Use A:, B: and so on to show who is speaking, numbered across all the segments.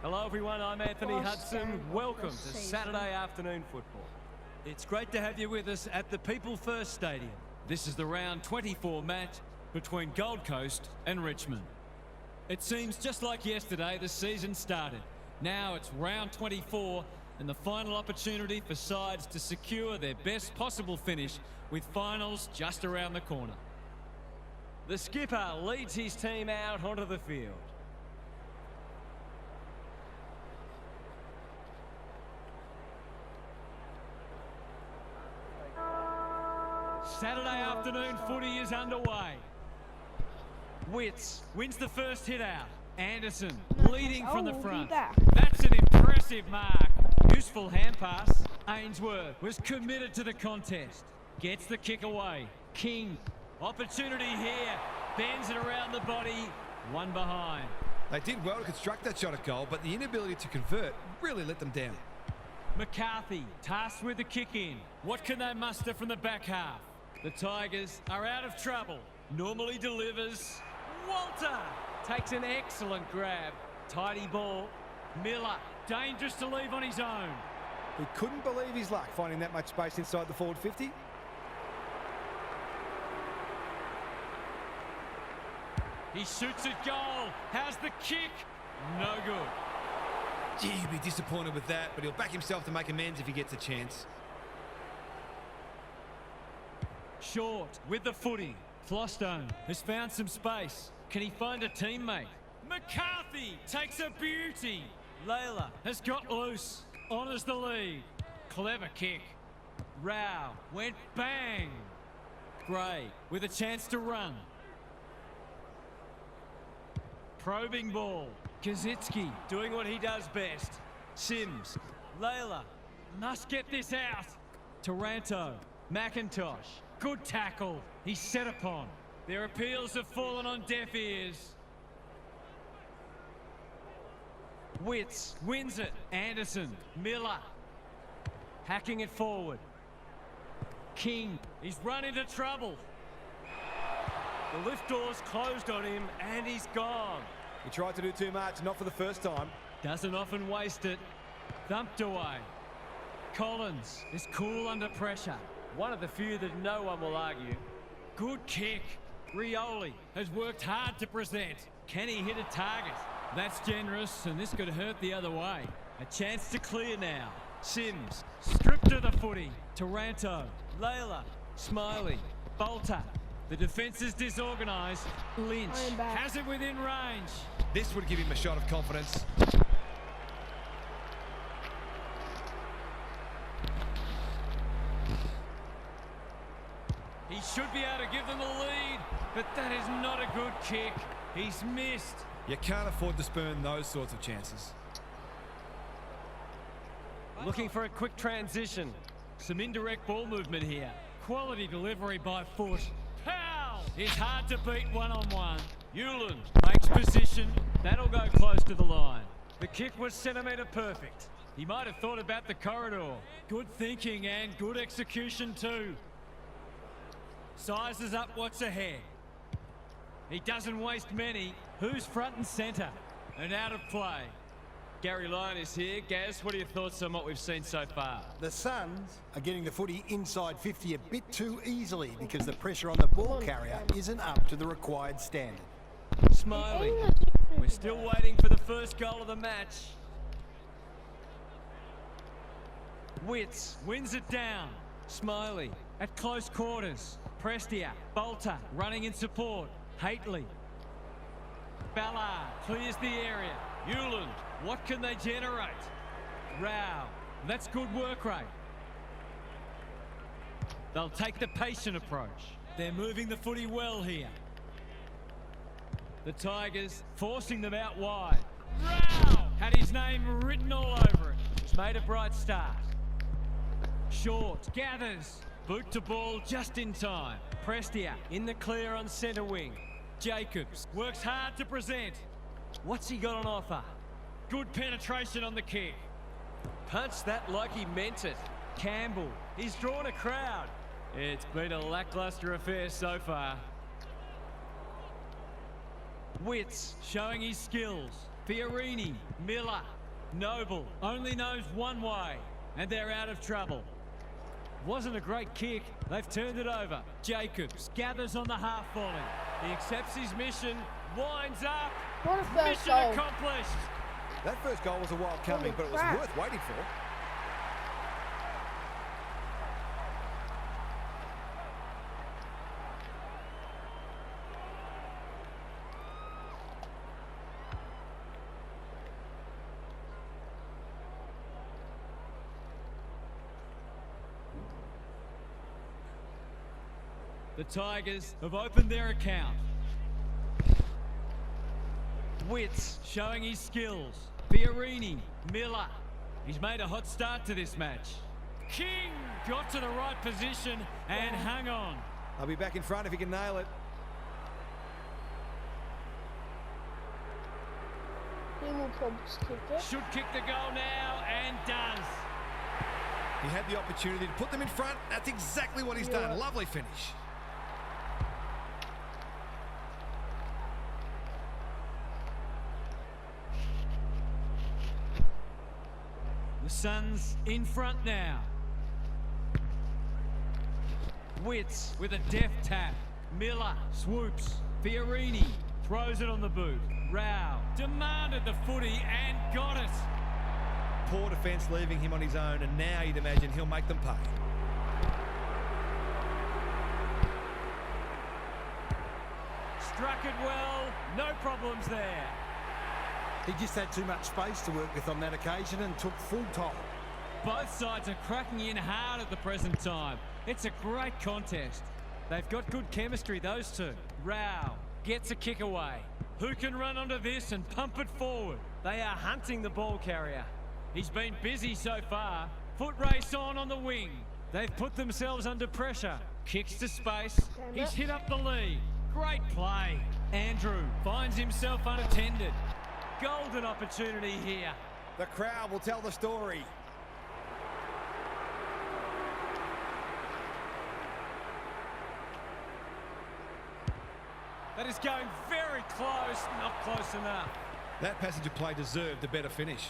A: Hello everyone, I'm Anthony Hudson. Welcome to Saturday afternoon football.
B: It's great to have you with us at the People First Stadium. This is the round 24 match between Gold Coast and Richmond. It seems just like yesterday the season started. Now it's round 24 and the final opportunity for sides to secure their best possible finish with finals just around the corner.
A: The skipper leads his team out onto the field. Saturday afternoon footy is underway. Witts wins the first hit out. Anderson leading from the front. That's an impressive mark. Useful hand pass. Ainsworth was committed to the contest. Gets the kick away. King. Opportunity here. Bends it around the body. One behind.
C: They did well to construct that shot at goal, but the inability to convert really let them down.
A: McCarthy tasked with the kick in. What can they muster from the back half? The Tigers are out of trouble. Normally delivers. Walter takes an excellent grab. Tidy ball. Miller, dangerous to leave on his own.
C: He couldn't believe his luck finding that much space inside the forward 50.
A: He shoots at goal. How's the kick? No good.
C: Gee, he'd be disappointed with that, but he'll back himself to make amends if he gets a chance.
A: Short with the footy. Flostone has found some space. Can he find a teammate? McCarthy takes a beauty. Layla has got loose. Honours the lead. Clever kick. Rao went bang. Gray with a chance to run. Probing ball. Kazitsky doing what he does best. Sims. Layla must get this out. Taranto. McIntosh. Good tackle. He's set upon. Their appeals have fallen on deaf ears. Witts wins it. Anderson. Miller. Hacking it forward. King. He's run into trouble. The lift door's closed on him and he's gone.
C: He tried to do too much, not for the first time.
A: Doesn't often waste it. Thumped away. Collins is cool under pressure. One of the few that no one will argue. Good kick. Rioli has worked hard to present. Can he hit a target? That's generous, and this could hurt the other way. A chance to clear now. Sims stripped to the footy. Taranto. Layla. Smiley. Bolter. The defence is disorganised. Lynch has it within range.
C: This would give him a shot of confidence.
A: He should be able to give them the lead, but that is not a good kick. He's missed.
C: You can't afford to spurn those sorts of chances.
A: Looking for a quick transition. Some indirect ball movement here. Quality delivery by foot. Pow! It's hard to beat one-on-one. Hewland makes position. That'll go close to the line. The kick was centimetre perfect. He might have thought about the corridor. Good thinking and good execution too. Sizes up what's ahead. He doesn't waste many. Who's front and centre? And out of play. Gary Lyon is here. Gaz, what are your thoughts on what we've seen so far?
D: The Suns are getting the footy inside 50 a bit too easily because the pressure on the ball carrier isn't up to the required standard.
A: Smiley. We're still waiting for the first goal of the match. Witts wins it down. Smiley at close quarters. Prestia. Bolter running in support. Haitley. Ballard clears the area. Hewland. What can they generate? Rao. That's good work rate. They'll take the patient approach. They're moving the footy well here. The Tigers forcing them out wide. Rao had his name written all over it. It's made a bright start. Short gathers. Boot to ball just in time. Prestia in the clear on centre wing. Jacobs works hard to present. What's he got on offer? Good penetration on the kick. Punched that like he meant it. Campbell, he's drawn a crowd. It's been a lacklustre affair so far. Witts showing his skills.
B: Fiorini, Miller, Noble only knows one way, and they're out of trouble. Wasn't a great kick. They've turned it over. Jacobs gathers on the half volley. He accepts his mission, winds up.
E: What a first
B: Mission
E: goal.
B: accomplished.
C: That first goal was a while coming, but it was
E: crap.
C: worth waiting for.
B: The Tigers have opened their account. Witts showing his skills. Fiorini, Miller. He's made a hot start to this match. King got to the right position and hung on.
C: I'll be back in front if he can nail it.
E: He will probably kick it.
B: Should kick the goal now and does.
C: He had the opportunity to put them in front. That's exactly what he's done. Lovely finish.
B: The Suns in front now. Witts with a deft tap. Miller swoops. Fiorini throws it on the boot. Rao demanded the footy and got it.
C: Poor defence leaving him on his own, and now you'd imagine he'll make them pay.
B: Struck it well. No problems there.
D: He just had too much space to work with on that occasion and took full toll.
B: Both sides are cracking in hard at the present time. It's a great contest. They've got good chemistry, those two. Rao gets a kick away. Who can run onto this and pump it forward? They are hunting the ball carrier. He's been busy so far. Foot race on the wing. They've put themselves under pressure. Kicks to space. He's hit up the lead. Great play. Andrew finds himself unattended. Golden opportunity here.
C: The crowd will tell the story.
B: That is going very close, not close enough.
C: That passage of play deserved a better finish.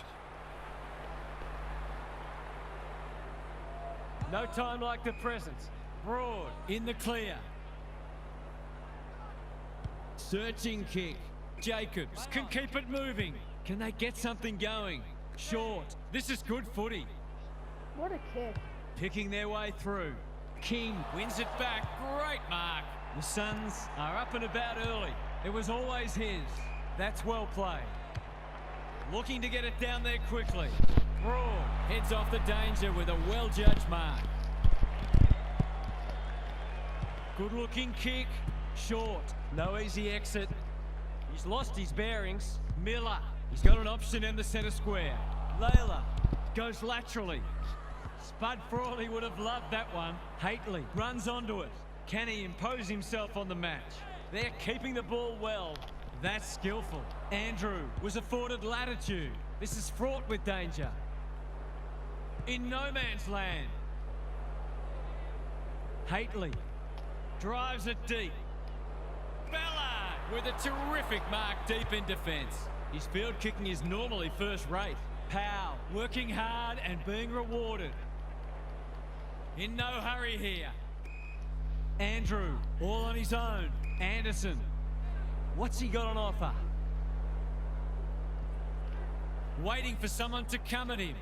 B: No time like the present. Broad in the clear. Searching kick. Jacobs can keep it moving. Can they get something going? Short. This is good footy.
E: What a kick.
B: Picking their way through. King wins it back. Great mark. The Suns are up and about early. It was always his. That's well played. Looking to get it down there quickly. Broad heads off the danger with a well-judged mark. Good-looking kick. Short. No easy exit. He's lost his bearings. Miller. He's got an option in the centre square. Layla goes laterally. Spud Frawley would have loved that one. Haitley runs onto it. Can he impose himself on the match? They're keeping the ball well. That's skillful. Andrew was afforded latitude. This is fraught with danger. In no man's land. Haitley drives it deep. Ballard with a terrific mark deep in defence. His field kicking is normally first rate. Powell working hard and being rewarded. In no hurry here. Andrew all on his own. Anderson. What's he got on offer? Waiting for someone to come at him.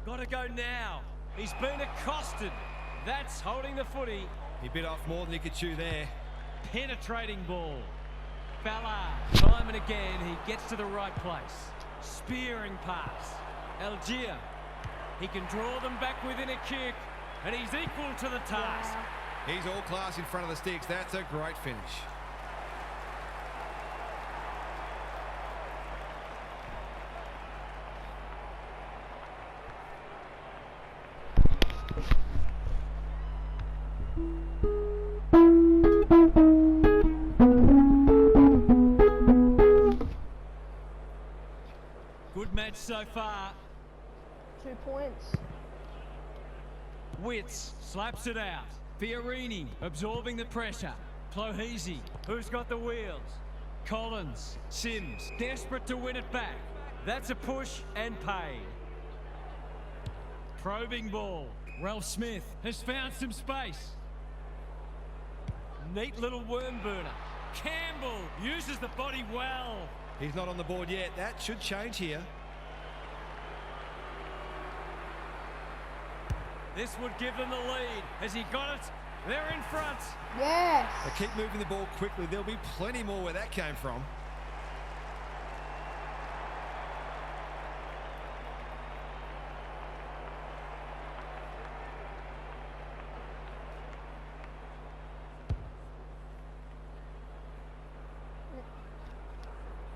B: Got to go now. He's been accosted. That's holding the footy.
C: He bit off more than he could chew there.
B: Penetrating ball. Ballard, time and again, he gets to the right place. Spearing pass. Algier. He can draw them back within a kick, and he's equal to the task.
C: He's all class in front of the sticks. That's a great finish.
B: Good match so far.
E: 2 points.
B: Witts slaps it out. Fiorini absorbing the pressure. Clohesi, who's got the wheels. Collins, Sims, desperate to win it back. That's a push and paid. Probing ball. Ralph Smith has found some space. Neat little worm burner. Campbell uses the body well.
C: He's not on the board yet. That should change here.
B: This would give them the lead. Has he got it? They're in front.
E: Yes.
C: They keep moving the ball quickly. There'll be plenty more where that came from.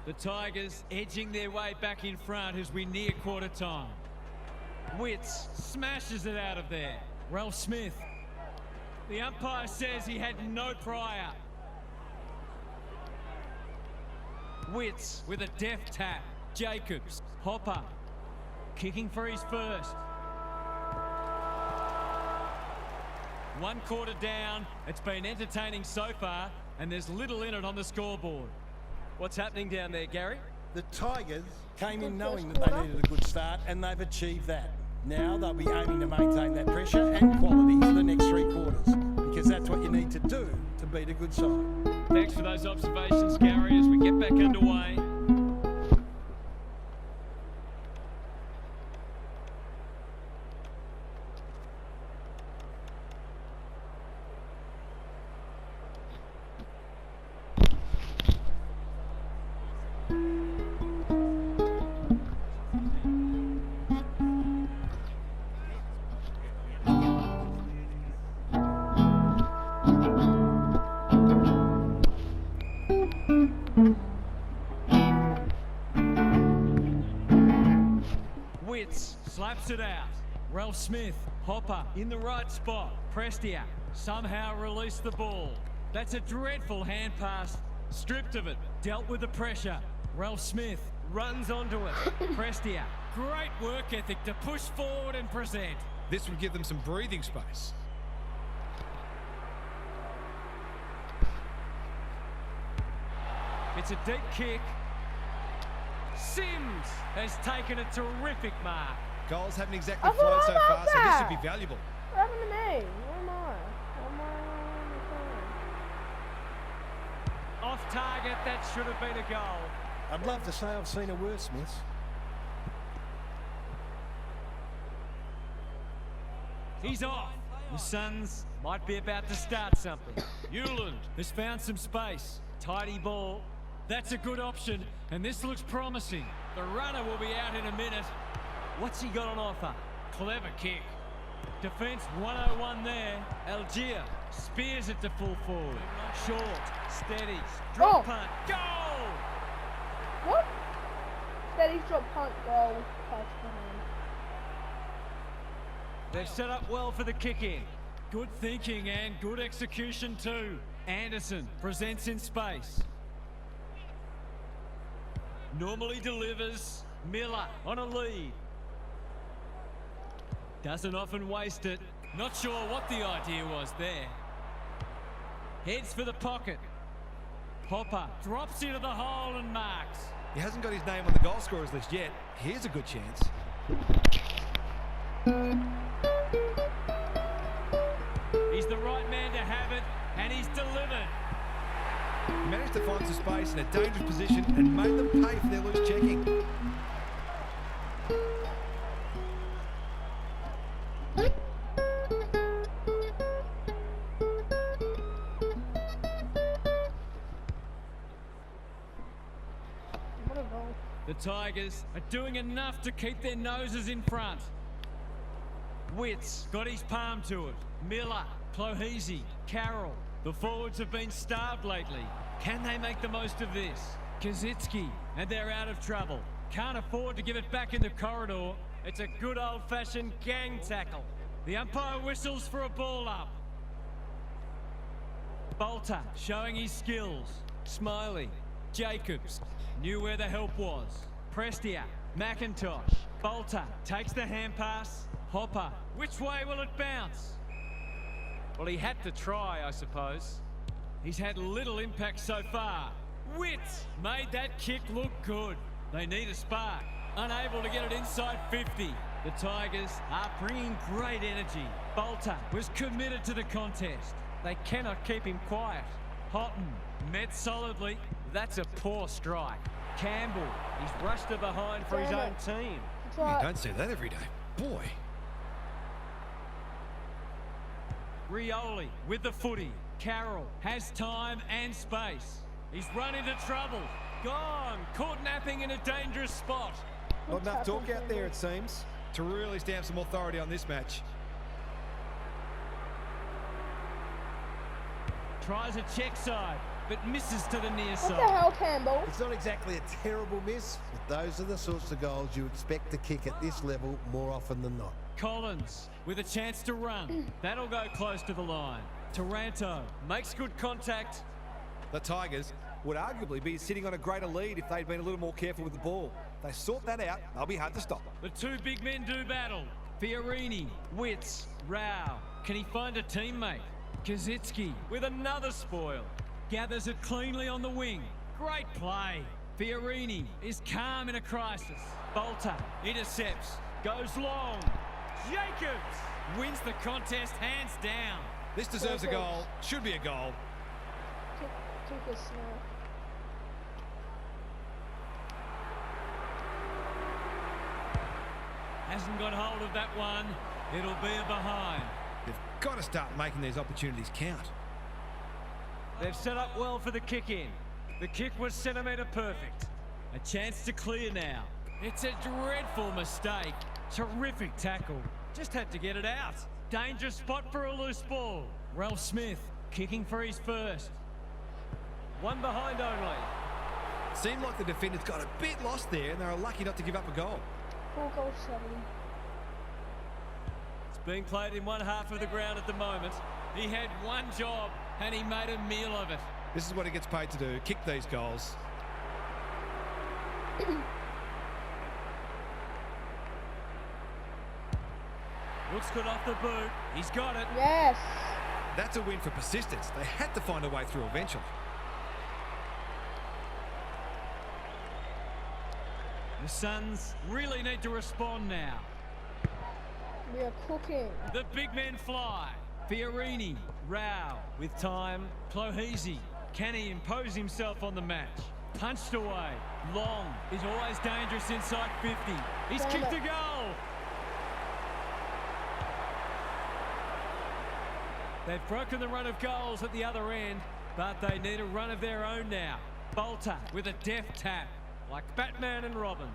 B: The Tigers edging their way back in front as we near quarter time. Witts smashes it out of there. Ralph Smith. The umpire says he had no prior. Witts with a deft tap. Jacobs. Hopper. Kicking for his first. 1 quarter down. It's been entertaining so far, and there's little in it on the scoreboard. What's happening down there, Gary?
D: The Tigers came in knowing that they needed a good start, and they've achieved that. Now they'll be aiming to maintain that pressure and quality for the next 3 quarters, because that's what you need to do to beat a good side.
B: Thanks for those observations, Gary, as we get back underway. Witts slaps it out. Ralph Smith, Hopper in the right spot. Prestia somehow released the ball. That's a dreadful hand pass. Stripped of it, dealt with the pressure. Ralph Smith runs onto it. Prestia, great work ethic to push forward and present.
C: This would give them some breathing space.
B: It's a deep kick. Sims has taken a terrific mark.
C: Goals haven't exactly
E: I
C: flowed
E: forgot
C: so
E: about
C: far, so this
E: that.
C: should be valuable.
E: What happened to me? Where am I? Am I on the phone?
B: Off target, that should have been a goal.
D: I'd love to say I've seen a worse miss.
B: He's off. The Suns might be about to start something. Hewland has found some space. Tidy ball. That's a good option, and this looks promising. The runner will be out in a minute. What's he got on offer? Clever kick. Defence 101 there. Algier spears it to full forward. Short, steady, drop punt, goal!
E: What? Steady drop punt goal. Touch behind.
B: They've set up well for the kick-in. Good thinking and good execution too. Anderson presents in space. Normally delivers. Miller on a lead. Doesn't often waste it. Not sure what the idea was there. Heads for the pocket. Hopper drops into the hole and marks.
C: He hasn't got his name on the goal scorers list yet. Here's a good chance.
B: He's the right man to have it, and he's delivered.
C: He managed to find some space in a dangerous position and made them pay for their loose checking.
E: What a goal.
B: The Tigers are doing enough to keep their noses in front. Witts got his palm to it. Miller, Clohese, Carroll. The forwards have been starved lately. Can they make the most of this? Kazitsky, and they're out of trouble. Can't afford to give it back in the corridor. It's a good old-fashioned gang tackle. The umpire whistles for a ball up. Bolter showing his skills. Smiley, Jacobs, knew where the help was. Prestia, McIntosh. Bolter takes the hand pass. Hopper, which way will it bounce? Well, he had to try, I suppose. He's had little impact so far. Witts made that kick look good. They need a spark. Unable to get it inside 50. The Tigers are bringing great energy. Bolter was committed to the contest. They cannot keep him quiet. Houghton met solidly. That's a poor strike. Campbell, he's rushed to behind for his
E: Damn
B: own
E: it.
B: team.
E: That's
C: You
E: right.
C: don't see that every day. Boy.
B: Rioli with the footy. Carroll has time and space. He's run into trouble. Gone. Caught napping in a dangerous spot.
C: Not enough talk out there, it seems, to really stamp some authority on this match.
B: Tries a check side, but misses to the near
E: What
B: side.
E: the hell, Campbell?
F: It's not exactly a terrible miss, but those are the sorts of goals you expect to kick at this level more often than not.
B: Collins with a chance to run. That'll go close to the line. Taranto makes good contact.
C: The Tigers would arguably be sitting on a greater lead if they'd been a little more careful with the ball. They sort that out, they'll be hard to stop.
B: The two big men do battle. Fiorini, Witts, Rao. Can he find a teammate? Kazitsky with another spoil. Gathers it cleanly on the wing. Great play. Fiorini is calm in a crisis. Bolter intercepts. Goes long. Jacobs wins the contest hands down.
C: This deserves a goal, should be a goal.
E: Took a snap.
B: Hasn't got hold of that one. It'll be a behind.
C: They've got to start making these opportunities count.
B: They've set up well for the kick in. The kick was centimetre perfect. A chance to clear now. It's a dreadful mistake. Terrific tackle. Just had to get it out. Dangerous spot for a loose ball. Ralph Smith kicking for his first. One behind only.
C: Seemed like the defenders got a bit lost there and they were lucky not to give up a goal.
E: 4-7.
B: It's being played in one half of the ground at the moment. He had one job and he made a meal of it.
C: This is what he gets paid to do, kick these goals.
B: Looks good off the boot. He's got it.
E: Yes.
C: That's a win for persistence. They had to find a way through eventually.
B: The Suns really need to respond now.
E: We are cooking.
B: The big men fly. Fiorini, Rao with time. Clohesi, can he impose himself on the match? Punched away. Long is always dangerous inside 50. He's
E: Damn
B: kicked
E: it.
B: a goal. They've broken the run of goals at the other end, but they need a run of their own now. Bolter with a deft tap, like Batman and Robin.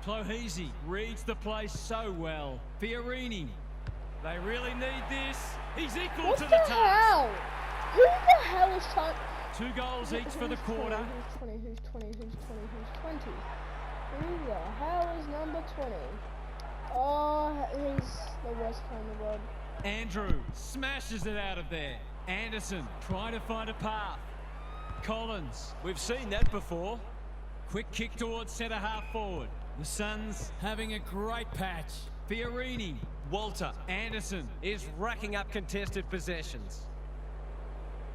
B: Clohesi reads the play so well. Fiorini, they really need this. He's equal
E: What
B: to
E: the
B: the task.
E: hell? Who the hell is trying?
B: 2 goals each for the quarter.
E: Who's 20? Who's 20? Who's 20? Who's 20? Who the hell is number 20? Oh, he's the worst player in the world.
B: Andrew smashes it out of there. Anderson trying to find a path. Collins, we've seen that before. Quick kick towards centre half forward. The Suns having a great patch. Fiorini, Walter, Anderson is racking up contested possessions.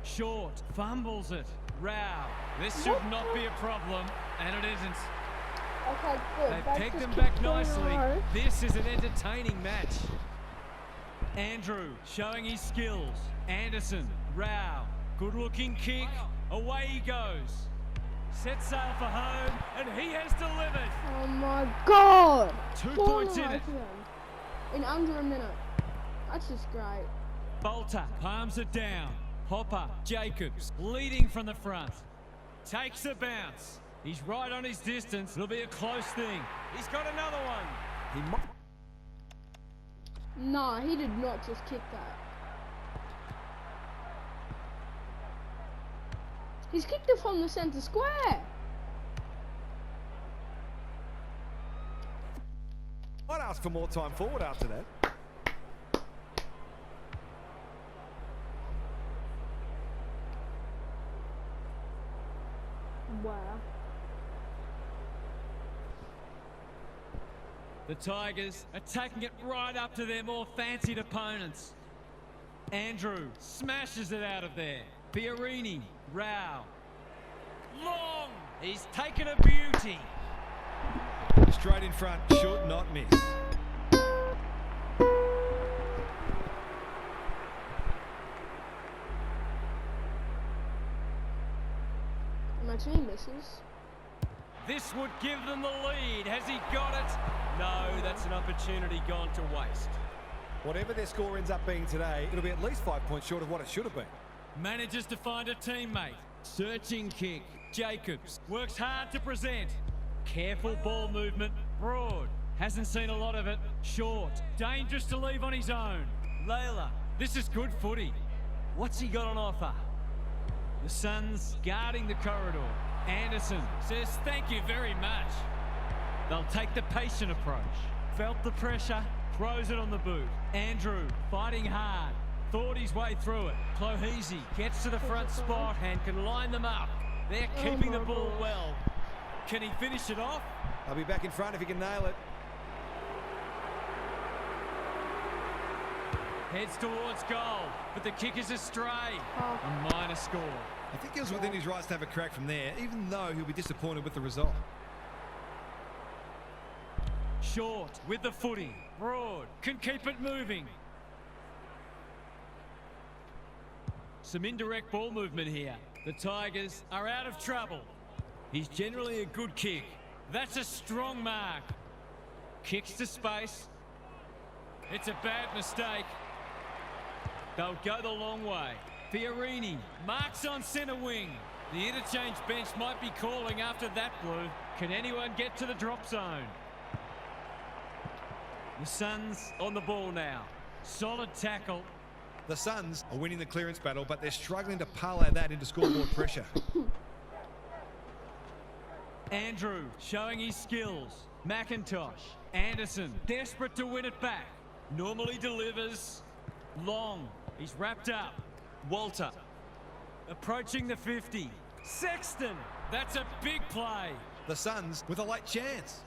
B: Short fumbles it. Rao, this should not be a problem, and it isn't.
E: Okay, good.
B: They've
E: That's
B: pegged
E: just
B: them
E: keep
B: back
E: going
B: nicely.
E: on.
B: This is an entertaining match. Andrew showing his skills. Anderson, Rao, good looking kick. Away he goes. Set sail for home, and he has delivered.
E: Oh my god!
B: 2
E: 4
B: points in
E: away
B: it.
E: from him. In under a minute. That's just great.
B: Bolter palms it down. Hopper, Jacobs leading from the front. Takes a bounce. He's right on his distance. It'll be a close thing. He's got another one.
C: He might.
E: Nah, he did not just kick that. He's kicked it from the centre square.
C: I'd ask for more time forward after that.
E: Wow.
B: The Tigers are taking it right up to their more fancied opponents. Andrew smashes it out of there. Fiorini, Rao. Long! He's taken a beauty.
C: Straight in front, should not miss.
E: Imagine he misses.
B: This would give them the lead. Has he got it? No, that's an opportunity gone to waste.
C: Whatever their score ends up being today, it'll be at least 5 points short of what it should have been.
B: Manages to find a teammate. Searching kick. Jacobs works hard to present. Careful ball movement. Broad. Hasn't seen a lot of it. Short. Dangerous to leave on his own. Layla. This is good footy. What's he got on offer? The Suns guarding the corridor. Anderson says thank you very much. They'll take the patient approach. Felt the pressure. Throws it on the boot. Andrew fighting hard. Thought his way through it. Clohese gets to the front spot and can line them up. They're keeping the ball well. Can he finish it off?
C: I'll be back in front if he can nail it.
B: Heads towards goal, but the kick is astray. A minor score.
C: I think he was within his rights to have a crack from there, even though he'll be disappointed with the result.
B: Short with the footy. Broad can keep it moving. Some indirect ball movement here. The Tigers are out of trouble. He's generally a good kick. That's a strong mark. Kicks to space. It's a bad mistake. They'll go the long way. Fiorini marks on centre wing. The interchange bench might be calling after that blue. Can anyone get to the drop zone? The Suns on the ball now. Solid tackle.
C: The Suns are winning the clearance battle, but they're struggling to parlay that into scoreboard pressure.
B: Andrew showing his skills. McIntosh. Anderson desperate to win it back. Normally delivers. Long. He's wrapped up. Walter. Approaching the 50. Sexton. That's a big play.
C: The Suns with a late chance.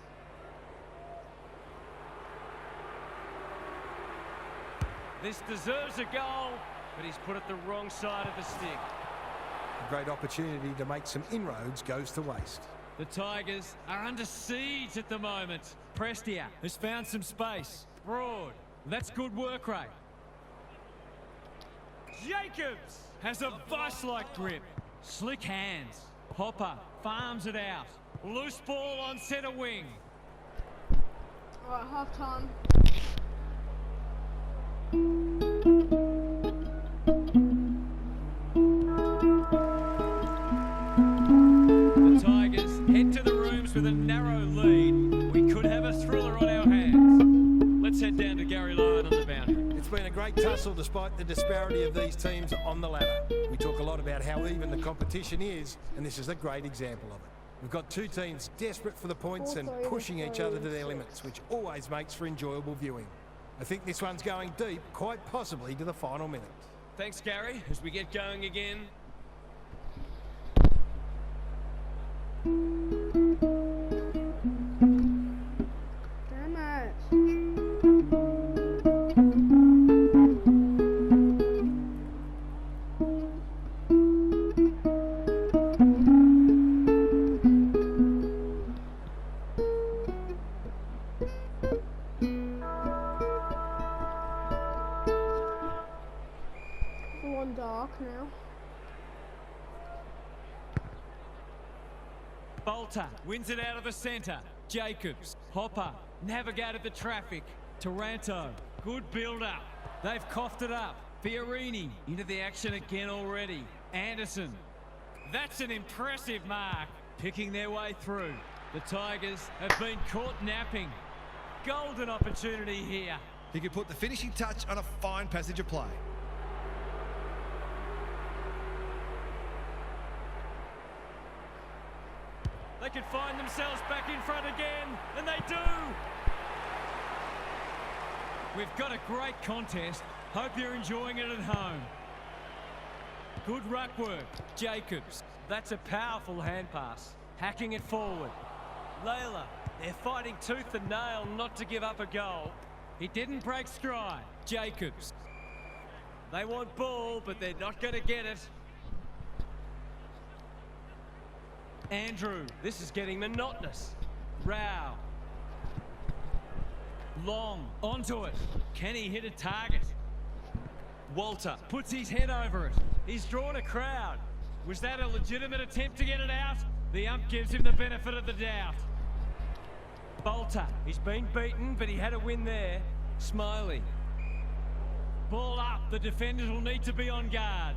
B: This deserves a goal, but he's put it the wrong side of the stick.
D: A great opportunity to make some inroads goes to waste.
B: The Tigers are under siege at the moment. Prestia has found some space. Broad. That's good work rate. Jacobs has a vice-like grip. Slick hands. Hopper farms it out. Loose ball on centre wing.
E: Alright, half time.
B: The Tigers head to the rooms with a narrow lead. We could have a thriller on our hands. Let's head down to Gary Lyon on the boundary.
D: It's been a great tussle despite the disparity of these teams on the ladder. We talk a lot about how even the competition is, and this is a great example of it. We've got two teams desperate for the points and pushing each other to their limits, which always makes for enjoyable viewing. I think this one's going deep, quite possibly to the final minute.
B: Thanks, Gary. As we get going again.
E: Damn it. Dark now.
B: Bolter wins it out of the centre. Jacobs. Hopper navigated the traffic. Taranto. Good build-up. They've coughed it up. Fiorini into the action again already. Anderson. That's an impressive mark. Picking their way through. The Tigers have been caught napping. Golden opportunity here.
C: He could put the finishing touch on a fine passage of play.
B: They could find themselves back in front again, and they do! We've got a great contest. Hope you're enjoying it at home. Good ruck work. Jacobs. That's a powerful hand pass. Hacking it forward. Layla. They're fighting tooth and nail not to give up a goal. He didn't break stride. Jacobs. They want ball, but they're not going to get it. Andrew, this is getting monotonous. Rao. Long, onto it. Can he hit a target? Walter puts his head over it. He's drawn a crowd. Was that a legitimate attempt to get it out? The ump gives him the benefit of the doubt. Bolter, he's been beaten, but he had a win there. Smiley. Ball up, the defenders will need to be on guard.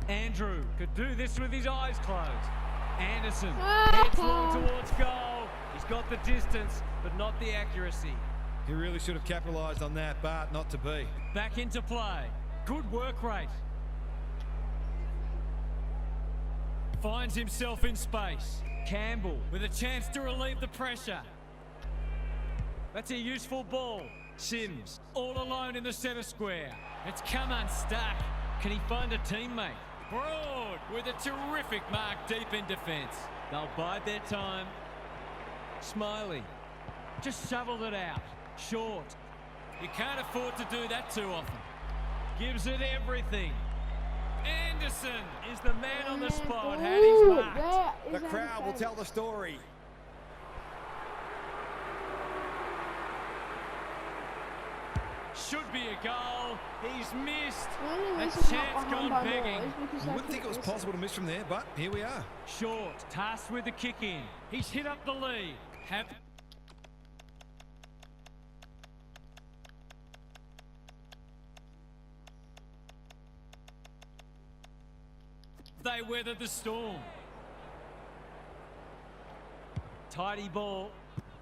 B: Andrew could do this with his eyes closed. Anderson heads long towards goal. He's got the distance, but not the accuracy.
C: He really should have capitalised on that, but not to be.
B: Back into play. Good work rate. Finds himself in space. Campbell with a chance to relieve the pressure. That's a useful ball. Sims all alone in the centre square. It's come unstuck. Can he find a teammate? Broad with a terrific mark deep in defence. They'll bide their time. Smiley just shoveled it out. Short. You can't afford to do that too often. Gives it everything. Anderson is the man on the spot. Had his marked.
C: The crowd will tell the story.
B: Should be a goal. He's missed.
E: A
B: chance gone begging.
C: You wouldn't think it was possible to miss from there, but here we are.
B: Short, tasked with the kick in. He's hit up the lead. Have they weathered the storm. Tidy ball.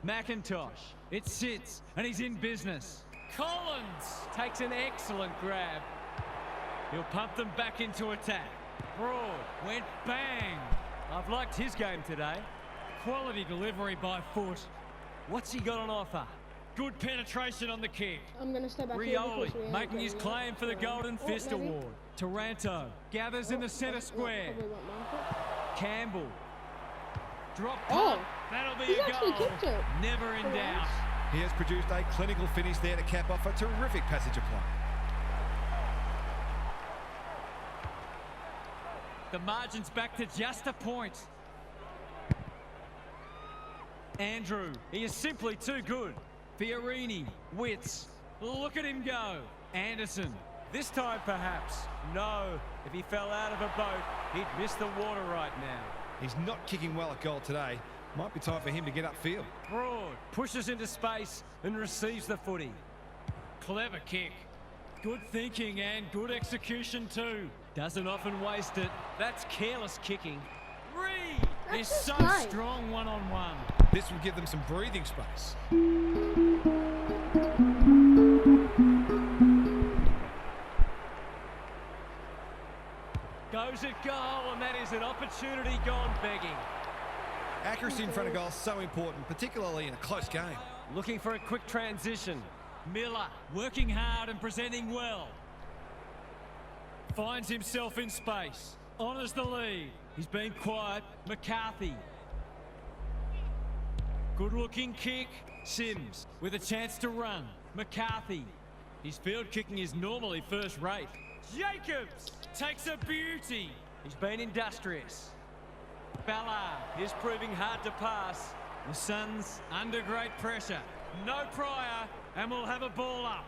B: McIntosh. It sits and he's in business. Collins takes an excellent grab. He'll pump them back into attack. Broad went bang. I've liked his game today. Quality delivery by foot. What's he got on offer? Good penetration on the kick.
E: I'm going to step back here
B: Rioli
E: because we
B: making his claim for the Golden Fist
E: maybe.
B: Award. Taranto gathers in the centre square.
E: Probably won't mark it.
B: Campbell. Drop punt. That'll be
E: He's
B: a
E: actually
B: goal.
E: kicked it.
B: Never in
E: For
B: doubt.
E: once.
C: He has produced a clinical finish there to cap off a terrific passage of play.
B: The margin's back to just a point. Andrew, he is simply too good. Fiorini, Witts, look at him go. Anderson, this time perhaps. No, if he fell out of a boat, he'd miss the water right now.
C: He's not kicking well at goal today. Might be time for him to get upfield.
B: Broad pushes into space and receives the footy. Clever kick. Good thinking and good execution too. Doesn't often waste it. That's careless kicking. Reed is
E: That's
B: so
E: nice.
B: strong one-on-one.
C: This will give them some breathing space.
B: Goes at goal, and that is an opportunity gone begging.
C: Accuracy in front of goal is so important, particularly in a close game.
B: Looking for a quick transition. Miller working hard and presenting well. Finds himself in space. Honours the lead. He's been quiet. McCarthy. Good looking kick. Sims with a chance to run. McCarthy. His field kicking is normally first rate. Jacobs takes a beauty. He's been industrious. Ballard is proving hard to pass. The Suns under great pressure. No prior, and we'll have a ball up.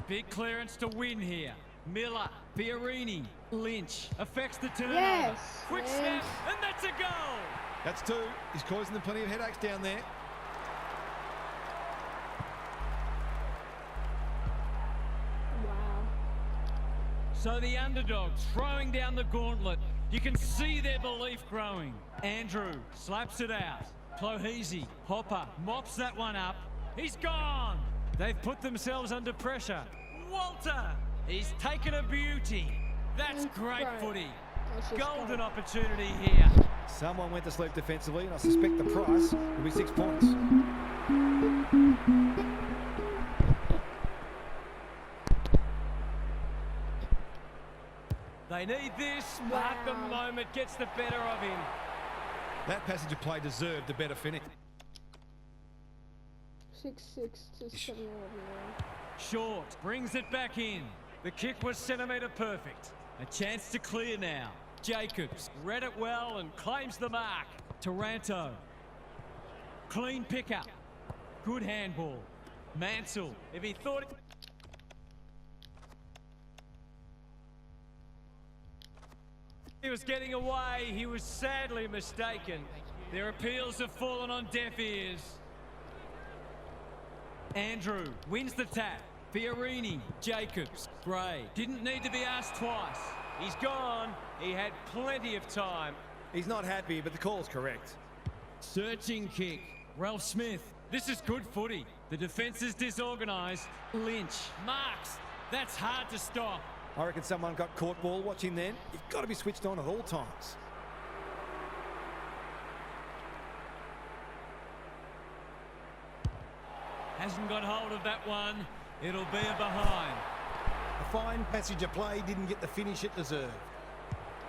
B: Big clearance to win here. Miller, Fiorini, Lynch affects the turnover.
E: Yes,
B: Quick
E: yes.
B: snap, and that's a goal.
C: That's two. He's causing them plenty of headaches down there.
E: Wow.
B: So the underdogs throwing down the gauntlet. You can see their belief growing. Andrew slaps it out. Clohese, Hopper mops that one up. He's gone. They've put themselves under pressure. Walter, he's taken a beauty. That's great footy.
E: That's just
B: Golden
E: great.
B: opportunity here.
C: Someone went to sleep defensively, and I suspect the price will be 6 points.
B: They need this, but the moment gets the better of him.
C: That passage of play deserved a better finish.
E: 6-6 to 7-11.
B: Short brings it back in. The kick was centimetre perfect. A chance to clear now. Jacobs read it well and claims the mark. Taranto. Clean pickup. Good handball. Mansell, if he thought it... He was getting away, he was sadly mistaken. Their appeals have fallen on deaf ears. Andrew wins the tap. Fiorini, Jacobs, Gray. Didn't need to be asked twice. He's gone. He had plenty of time.
C: He's not happy, but the call's correct.
B: Searching kick. Ralph Smith. This is good footy. The defence is disorganised. Lynch. Marks. That's hard to stop.
C: I reckon someone got caught ball watching then. You've got to be switched on at all times.
B: Hasn't got hold of that one. It'll be a behind.
D: A fine passage of play didn't get the finish it deserved.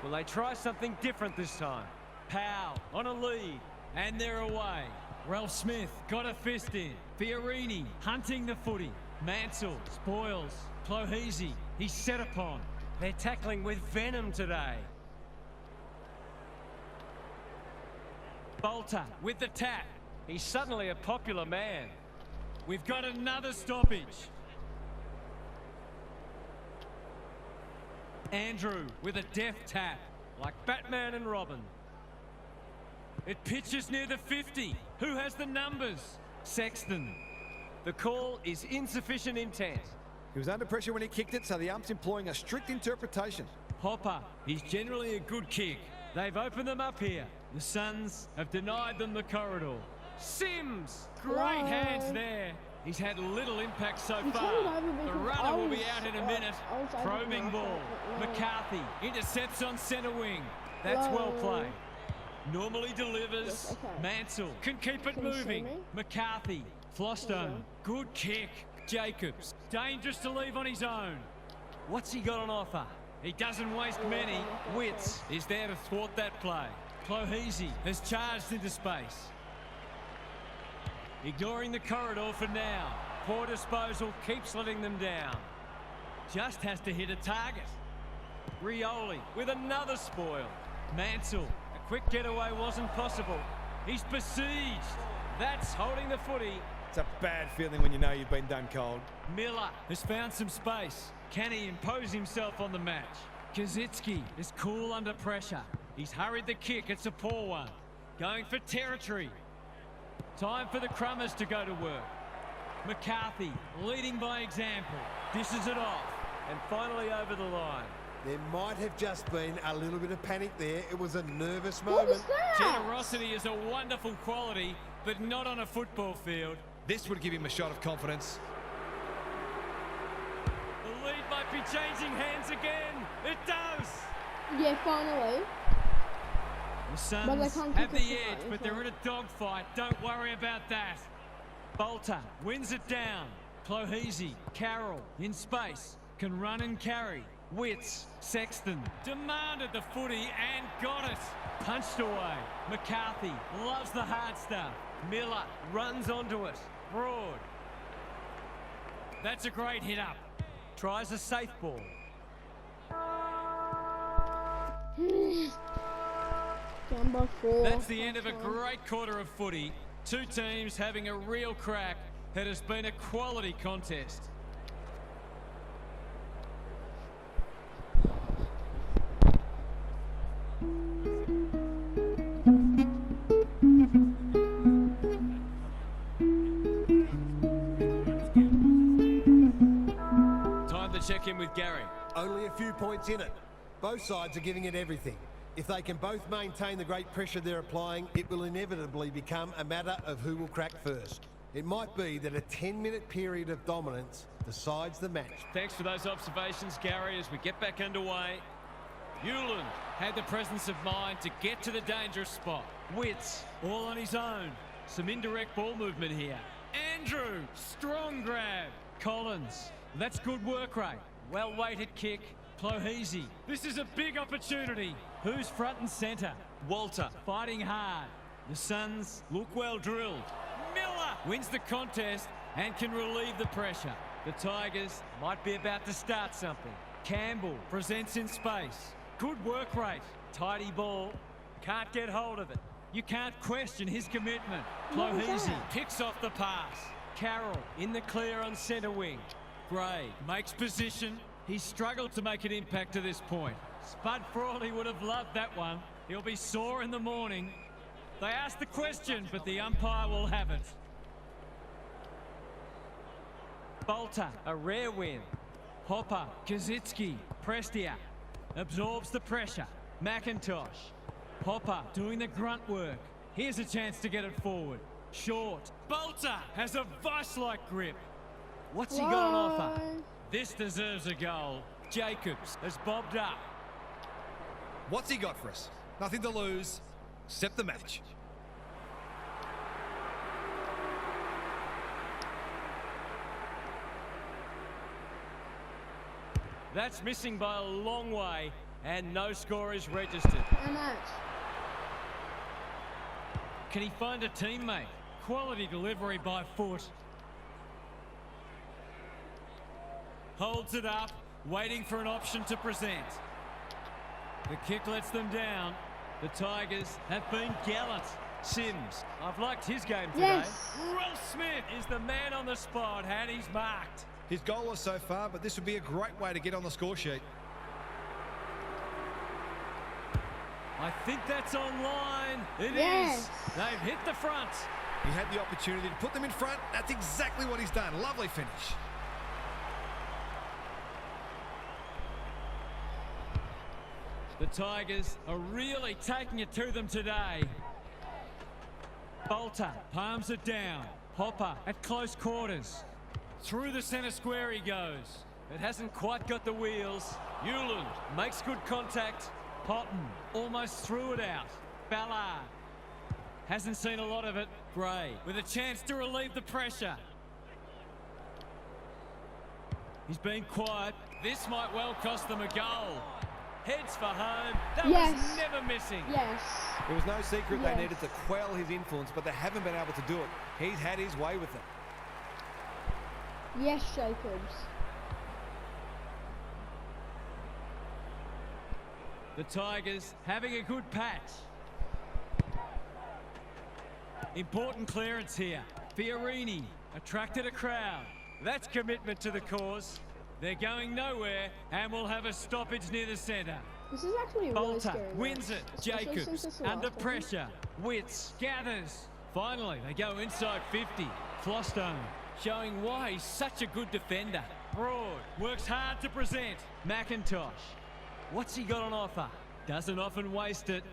B: Will they try something different this time? Powell on a lead. And they're away. Ralph Smith got a fist in. Fiorini hunting the footy. Mansell spoils. Clohese, he's set upon. They're tackling with venom today. Bolter with the tap. He's suddenly a popular man. We've got another stoppage. Andrew with a deft tap, like Batman and Robin. It pitches near the 50. Who has the numbers? Sexton. The call is insufficient intent.
C: He was under pressure when he kicked it, so the ump's employing a strict interpretation.
B: Hopper, he's generally a good kick. They've opened them up here. The Suns have denied them the corridor. Sims, great hands there. He's had little impact so far. The runner will be out in a minute. Probing ball. McCarthy intercepts on centre wing. That's well played. Normally delivers. Mansell can keep it moving. McCarthy, Flostone, good kick. Jacobs, dangerous to leave on his own. What's he got on offer? He doesn't waste many. Witts is there to thwart that play. Clohese has charged into space. Ignoring the corridor for now. Poor disposal keeps letting them down. Just has to hit a target. Rioli with another spoil. Mansell, a quick getaway wasn't possible. He's besieged. That's holding the footy.
C: It's a bad feeling when you know you've been done cold.
B: Miller has found some space. Can he impose himself on the match? Kazitsky is cool under pressure. He's hurried the kick. It's a poor one. Going for territory. Time for the Crummers to go to work. McCarthy leading by example. Dishes it off. And finally over the line.
F: There might have just been a little bit of panic there. It was a nervous moment.
E: What was that?
B: Generosity is a wonderful quality, but not on a football field.
C: This would give him a shot of confidence.
B: The lead might be changing hands again. It does.
E: Yeah, finally.
B: The Suns have the edge, but they're in a dogfight. Don't worry about that. Bolter wins it down. Clohese, Carroll in space, can run and carry. Witts, Sexton demanded the footy and got it. Punched away. McCarthy loves the hard stuff. Miller runs onto it. Broad. That's a great hit up. Tries a safe ball.
E: Number 4.
B: That's the end of a great quarter of footy. Two teams having a real crack. It has been a quality contest. Time to check in with Gary.
F: Only a few points in it. Both sides are giving it everything. If they can both maintain the great pressure they're applying, it will inevitably become a matter of who will crack first. It might be that a 10-minute period of dominance decides the match.
B: Thanks for those observations, Gary, as we get back underway. Hewland had the presence of mind to get to the dangerous spot. Witts, all on his own. Some indirect ball movement here. Andrew, strong grab. Collins, that's good work rate. Well-weighted kick. Clohese, this is a big opportunity. Who's front and centre? Walter, fighting hard. The Suns look well drilled. Miller wins the contest and can relieve the pressure. The Tigers might be about to start something. Campbell presents in space. Good work rate. Tidy ball. Can't get hold of it. You can't question his commitment.
E: What was
B: Lohisi
E: that?
B: picks off the pass. Carroll in the clear on centre wing. Gray makes position. He struggled to make an impact to this point. Spud Frawley would have loved that one. He'll be sore in the morning. They asked the question, but the umpire will have it. Bolter, a rare win. Hopper, Kazitsky, Prestia, absorbs the pressure. McIntosh, Hopper doing the grunt work. Here's a chance to get it forward. Short, Bolter has a vice-like grip. What's he got on offer?
E: Line.
B: This deserves a goal. Jacobs has bobbed up.
C: What's he got for us? Nothing to lose, except the match.
B: That's missing by a long way, and no score is registered.
E: And match.
B: Can he find a teammate? Quality delivery by foot. Holds it up, waiting for an option to present. The kick lets them down. The Tigers have been gallant. Sims, I've liked his game today.
E: Yes.
B: Will Smith is the man on the spot, and he's marked.
C: His goal was so far, but this would be a great way to get on the score sheet.
B: I think that's online. It
E: Yes.
B: is. They've hit the front.
C: He had the opportunity to put them in front. That's exactly what he's done. Lovely finish.
B: The Tigers are really taking it to them today. Bolter palms it down. Hopper at close quarters. Through the centre square he goes. It hasn't quite got the wheels. Hewland makes good contact. Potton almost threw it out. Ballard hasn't seen a lot of it. Gray with a chance to relieve the pressure. He's been quiet. This might well cost them a goal. Heads for home. That
E: Yes.
B: was never missing.
E: Yes.
C: It was no secret
E: Yes.
C: they needed to quell his influence, but they haven't been able to do it. He's had his way with them.
E: Yes, Jacobs.
B: The Tigers having a good patch. Important clearance here. Fiorini attracted a crowd. That's commitment to the cause. They're going nowhere and will have a stoppage near the centre.
E: This is actually a really
B: Bolter
E: scary
B: wins
E: match,
B: it.
E: especially since
B: Jacobs
E: it's the
B: under
E: last one.
B: pressure. Witts gathers. Finally, they go inside 50. Flostone showing why he's such a good defender. Broad works hard to present. McIntosh. What's he got on offer? Doesn't often waste it.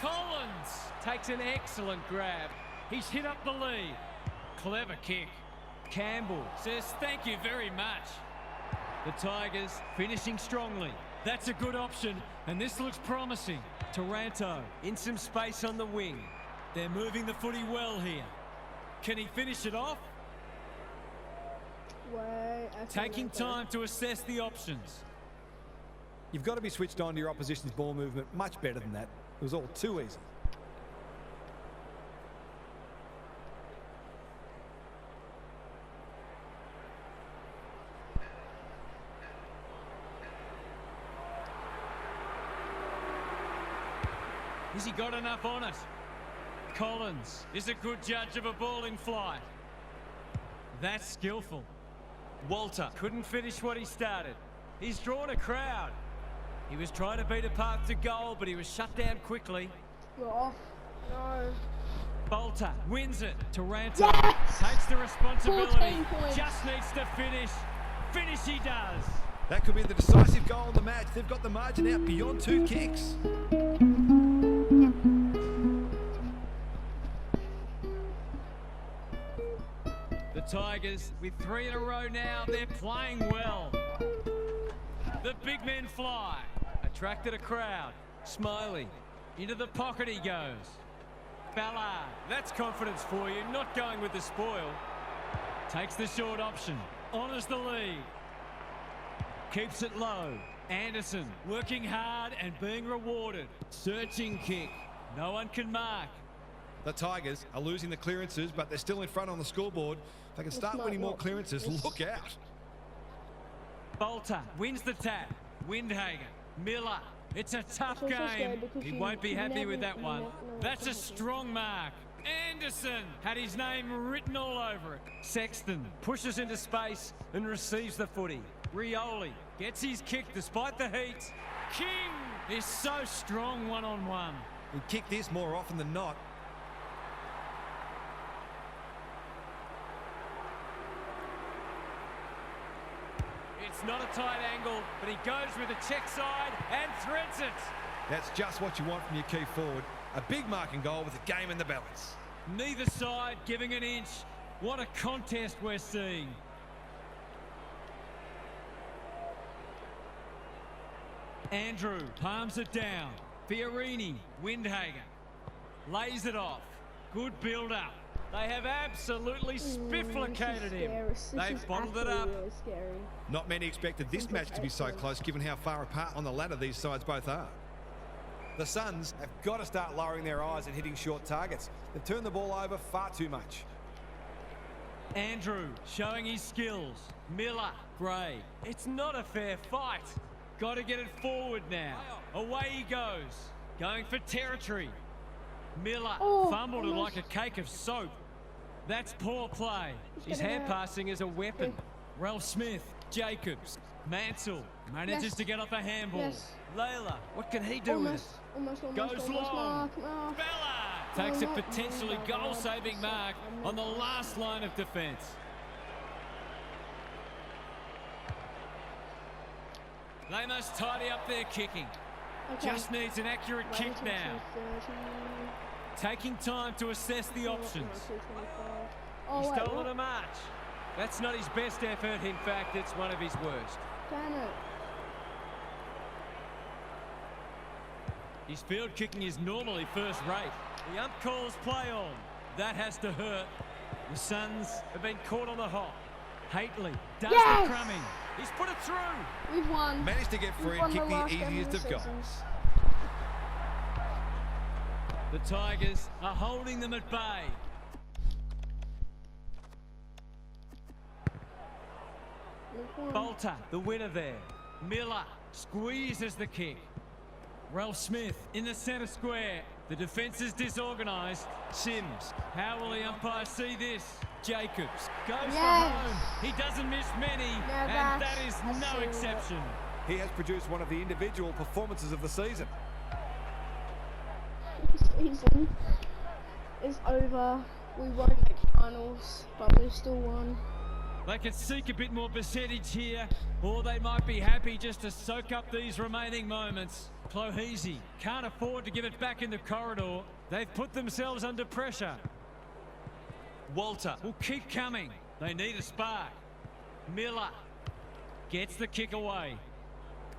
B: Collins takes an excellent grab. He's hit up the lead. Clever kick. Campbell says thank you very much. The Tigers finishing strongly. That's a good option, and this looks promising. Taranto in some space on the wing. They're moving the footy well here. Can he finish it off?
E: Wait,
B: Taking time to assess the options.
C: You've got to be switched on to your opposition's ball movement much better than that. It was all too easy.
B: Has he got enough on it? Collins is a good judge of a ball in flight. That's skillful. Walter couldn't finish what he started. He's drawn a crowd. He was trying to beat a path to goal, but he was shut down quickly.
E: You're off. No.
B: Bolter wins it. Taranto
E: Yes!
B: takes the responsibility.
E: 14 points.
B: Just needs to finish. Finish he does.
C: That could be the decisive goal in the match. They've got the margin out beyond 2 kicks.
B: The Tigers with 3 in a row now. They're playing well. The big men fly. Attracted a crowd. Smiley. Into the pocket he goes. Ballard. That's confidence for you. Not going with the spoil. Takes the short option. Honours the lead. Keeps it low. Anderson working hard and being rewarded. Searching kick. No one can mark.
C: The Tigers are losing the clearances, but they're still in front on the scoreboard. If they can start
E: might
C: winning more
E: work.
C: clearances,
E: This-
C: look out.
B: Bolter wins the tap. Windhager. Miller. It's a tough
E: also
B: game.
E: scared because
B: He
E: you
B: won't be happy
E: never-
B: with that
E: you
B: one.
E: never know
B: That's a
E: what's gonna
B: strong mark. Anderson had his name written all over it. Sexton pushes into space and receives the footy. Rioli gets his kick despite the heat. King is so strong one-on-one.
C: He kick this more often than not.
B: It's not a tight angle, but he goes with a check side and threads it.
C: That's just what you want from your key forward. A big marking goal with the game in the balance.
B: Neither side giving an inch. What a contest we're seeing. Andrew palms it down. Fiorini, Windhager. Lays it off. Good build-up. They have absolutely spifflicated him. They've bottled it up.
E: Really scary.
C: Not many expected this match to be so close, given how far apart on the ladder these sides both are. The Suns have got to start lowering their eyes and hitting short targets. They've turned the ball over far too much.
B: Andrew showing his skills. Miller, Gray. It's not a fair fight. Got to get it forward now. Away he goes. Going for territory. Miller fumbled it like a cake of soap. That's poor play. His hand passing is a weapon. Ralph Smith, Jacobs, Mansell manages to get off a handball.
E: Yes.
B: Layla, what can he do with it?
E: Almost,
B: Goes long.
E: Mark.
B: Bella takes a potentially goal-saving mark on the last line of defence. They must tidy up their kicking.
E: Okay.
B: Just needs an accurate kick now. Taking time to assess the options. He's stolen a march. That's not his best effort. In fact, it's one of his worst.
E: Damn it.
B: His field kicking is normally first rate. The ump calls play on. That has to hurt. The Suns have been caught on the hop. Hately does
E: Yes!
B: the crumbing. He's put it through.
E: We've won.
C: Managed to get free
E: We've
C: and
E: won
C: kick the
E: last game
C: easiest of
E: the
C: goals.
E: season.
B: The Tigers are holding them at bay.
E: We've won.
B: Bolter, the winner there. Miller squeezes the kick. Ralph Smith in the centre square. The defence is disorganised. Sims, how will the umpire see this? Jacobs goes for home. He doesn't miss many, and that is no exception.
C: He has produced one of the individual performances of the season.
E: Season is over. We won't make finals, but we've still won.
B: They could seek a bit more percentage here, or they might be happy just to soak up these remaining moments. Clohese can't afford to give it back in the corridor. They've put themselves under pressure. Walter will keep coming. They need a spark. Miller gets the kick away.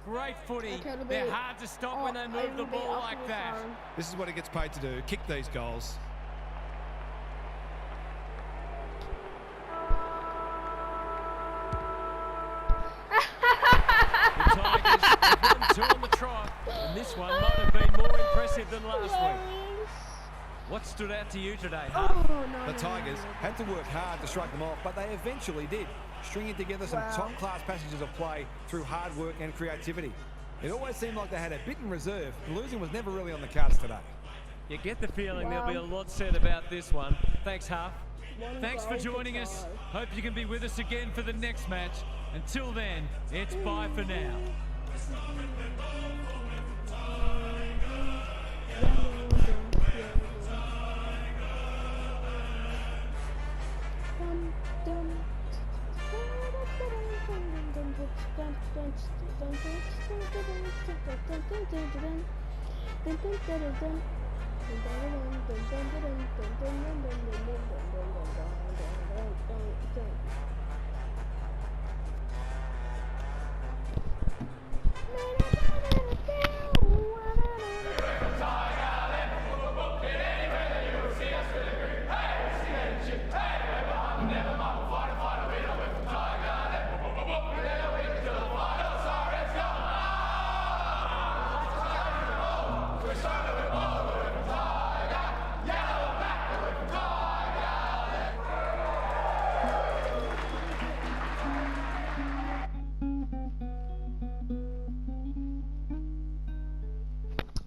B: Great footy.
E: Okay,
B: They're hard to stop when they move the ball like that.
C: This is what he gets paid to do, kick these goals.
B: The Tigers have won 2 on the trot, and this one might have been more impressive than last week. What stood out to you today, Huff?
C: The Tigers had to work hard to strike them off, but they eventually did, stringing together some top-class passages of play through hard work and creativity. It always seemed like they had a bit in reserve. Losing was never really on the cards today.
B: You get the feeling there'll be a lot said about this one. Thanks, Huff. Thanks for joining us. Hope you can be with us again for the next match. Until then, it's bye for now.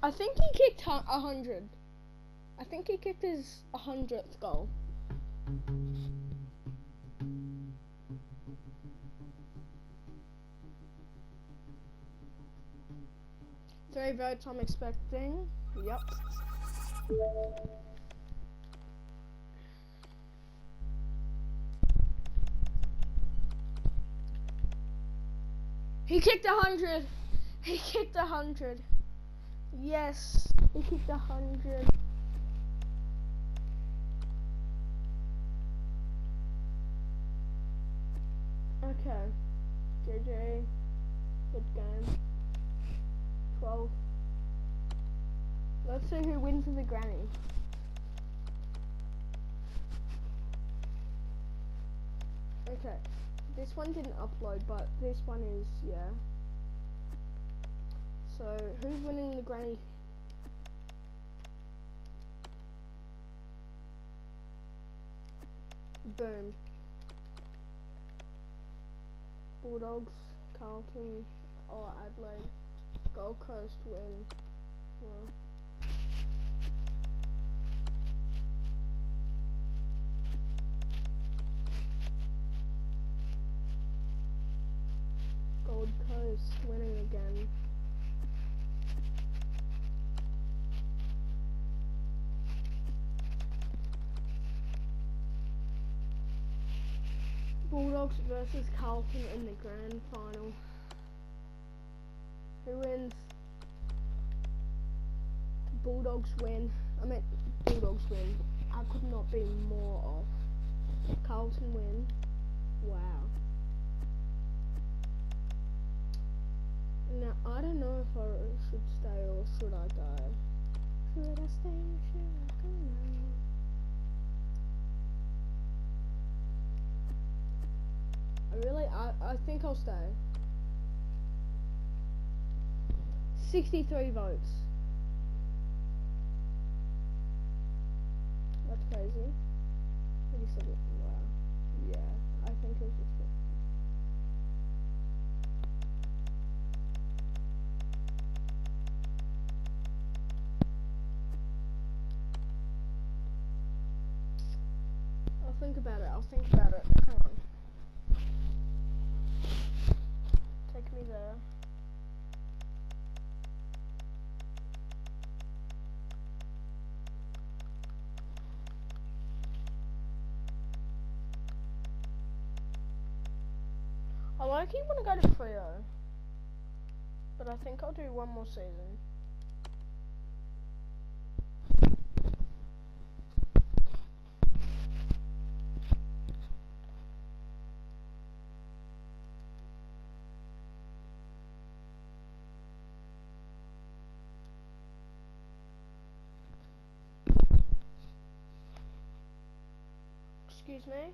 E: I think he kicked 100. I think he kicked his 100th goal. 3 votes I'm expecting. Yep. He kicked 100. He kicked 100. Yes, he kicked 100. Okay. JJ. Good game. 12. Let's see who wins the granny. Okay. This one didn't upload, but this one is, yeah. So, who's winning the granny? Boom. Bulldogs, Carlton, or Adelaide. Gold Coast win. Well. Gold Coast winning again. Bulldogs versus Carlton in the grand final. Who wins? Bulldogs win. Bulldogs win. I could not be more off. Carlton win. Wow. Now, I don't know if I should stay or should I go. Should I stay or should I go now? I think I'll stay. 63 votes. That's crazy. 37. Wow. Yeah, I think it was just it. I'll think about it. Hang on. Take me there. I low-key want to go to Frio, but I think I'll do one more season. Excuse me?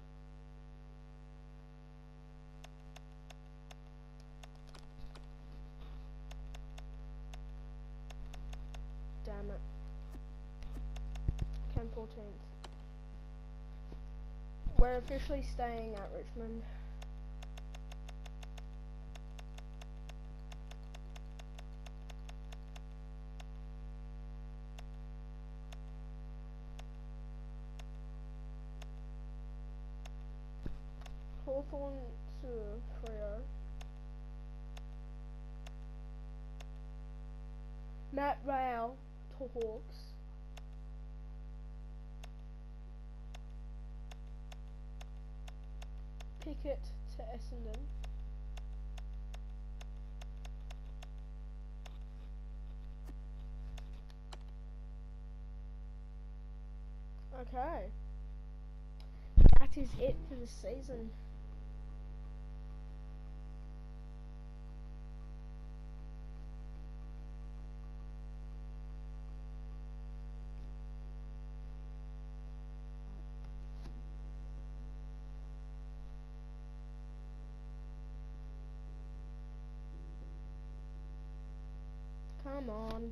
E: Damn it. Cam 14th. We're officially staying at Richmond. Hawthorn to Freo. Matt Rao to Hawks. Pickett to Essendon. Okay. That is it for the season. Come on.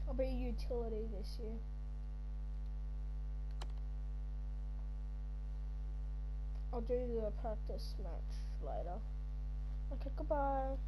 E: I'll be a utility this year. I'll do the practice match later. Okay, goodbye.